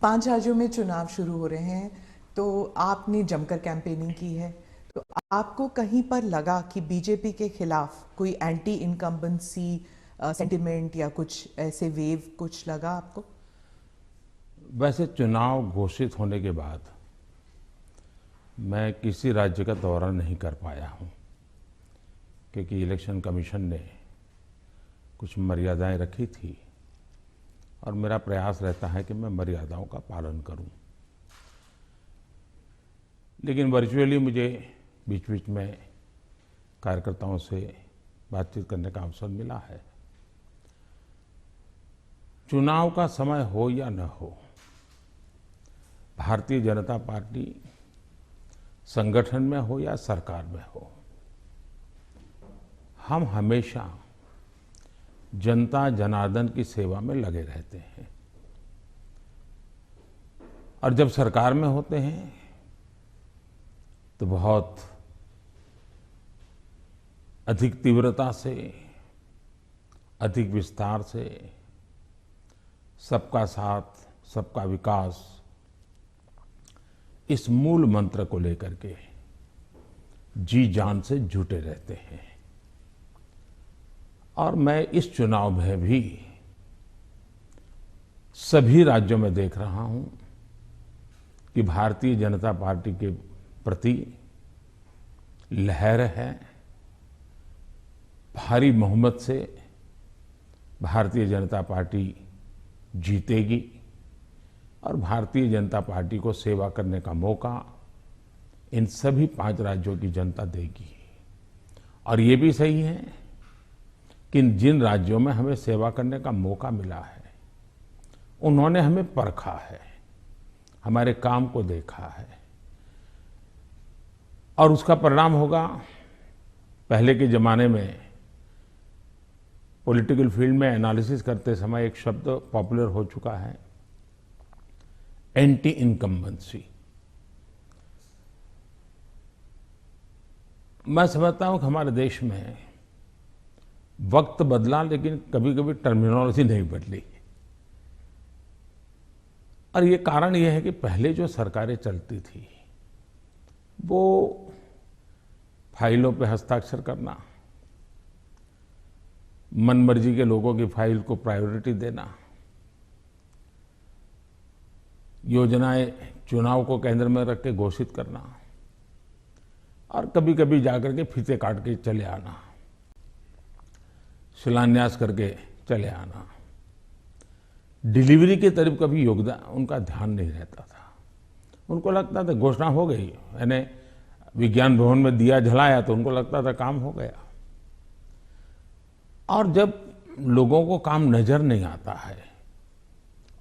5 राज्यों में चुनाव शुरू हो रहे हैं, तो आपने जमकर कैंपेनिंग की है। तो आपको कहीं पर लगा कि बीजेपी के खिलाफ कोई एंटी इनकम्बेंसी सेंटिमेंट या कुछ ऐसे वेव कुछ लगा आपको? वैसे चुनाव घोषित होने के बाद मैं किसी राज्य का दौरा नहीं कर पाया हूं, क्योंकि इलेक्शन कमीशन ने कुछ मर्यादाएं रखी थी और मेरा प्रयास रहता है कि मैं मर्यादाओं का पालन करूं। लेकिन वर्चुअली मुझे बीच बीच में कार्यकर्ताओं से बातचीत करने का अवसर मिला है। चुनाव का समय हो या न हो, भारतीय जनता पार्टी संगठन में हो या सरकार में हो, हम हमेशा जनता जनार्दन की सेवा में लगे रहते हैं। और जब सरकार में होते हैं तो बहुत अधिक तीव्रता से, अधिक विस्तार से सबका साथ, सबका विकास, इस मूल मंत्र को लेकर के जी जान से जुटे रहते हैं। और मैं इस चुनाव में भी सभी राज्यों में देख रहा हूं कि भारतीय जनता पार्टी के प्रति लहर है। भारी बहुमत से भारतीय जनता पार्टी जीतेगी और भारतीय जनता पार्टी को सेवा करने का मौका इन सभी 5 राज्यों की जनता देगी। और ये भी सही है कि जिन राज्यों में हमें सेवा करने का मौका मिला है, उन्होंने हमें परखा है, हमारे काम को देखा है और उसका परिणाम होगा। पहले के जमाने में पॉलिटिकल फील्ड में एनालिसिस करते समय एक शब्द पॉपुलर हो चुका है, एंटी इनकम्बेंसी। मैं समझता हूं कि हमारे देश में वक्त बदला, लेकिन कभी कभी टर्मिनोलॉजी नहीं बदली। और ये कारण ये है कि पहले जो सरकारें चलती थी वो फाइलों पे हस्ताक्षर करना, मनमर्जी के लोगों की फाइल को प्रायोरिटी देना, योजनाएं चुनाव को केंद्र में रख के घोषित करना और कभी कभी जाकर के फीते काट के चले आना, शिलान्यास करके चले आना। डिलीवरी की तरफ कभी योगदान उनका ध्यान नहीं रहता था। उनको लगता था घोषणा हो गई, यानी विज्ञान भवन में दिया जलाया तो उनको लगता था काम हो गया। और जब लोगों को काम नजर नहीं आता है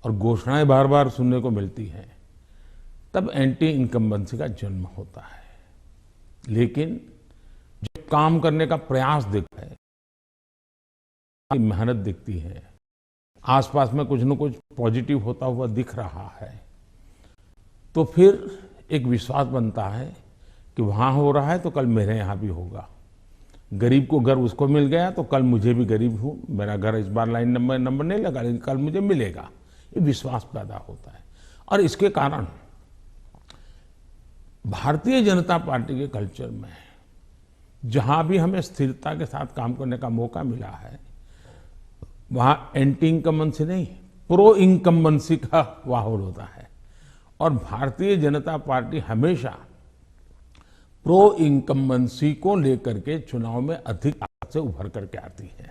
और घोषणाएं बार बार सुनने को मिलती हैं, तब एंटी इनकम्बेंसी का जन्म होता है। लेकिन जब काम करने का प्रयास दिखता है, मेहनत दिखती है, आसपास में कुछ न कुछ पॉजिटिव होता हुआ दिख रहा है, तो फिर एक विश्वास बनता है कि वहां हो रहा है तो कल मेरे यहां भी होगा। गरीब को घर उसको मिल गया तो कल मुझे भी, गरीब हूं, मेरा घर इस बार लाइन नंबर नहीं लगा लेकिन कल मुझे मिलेगा। ये विश्वास पैदा होता है। और इसके कारण भारतीय जनता पार्टी के कल्चर में जहां भी हमें स्थिरता के साथ काम करने का मौका मिला है, वहां एंटी इनकम्बेंसी नहीं, प्रो इनकम्बेंसी का माहौल होता है। और भारतीय जनता पार्टी हमेशा प्रो इनकम्बेंसी को लेकर के चुनाव में अधिक ताकत से उभर करके आती है।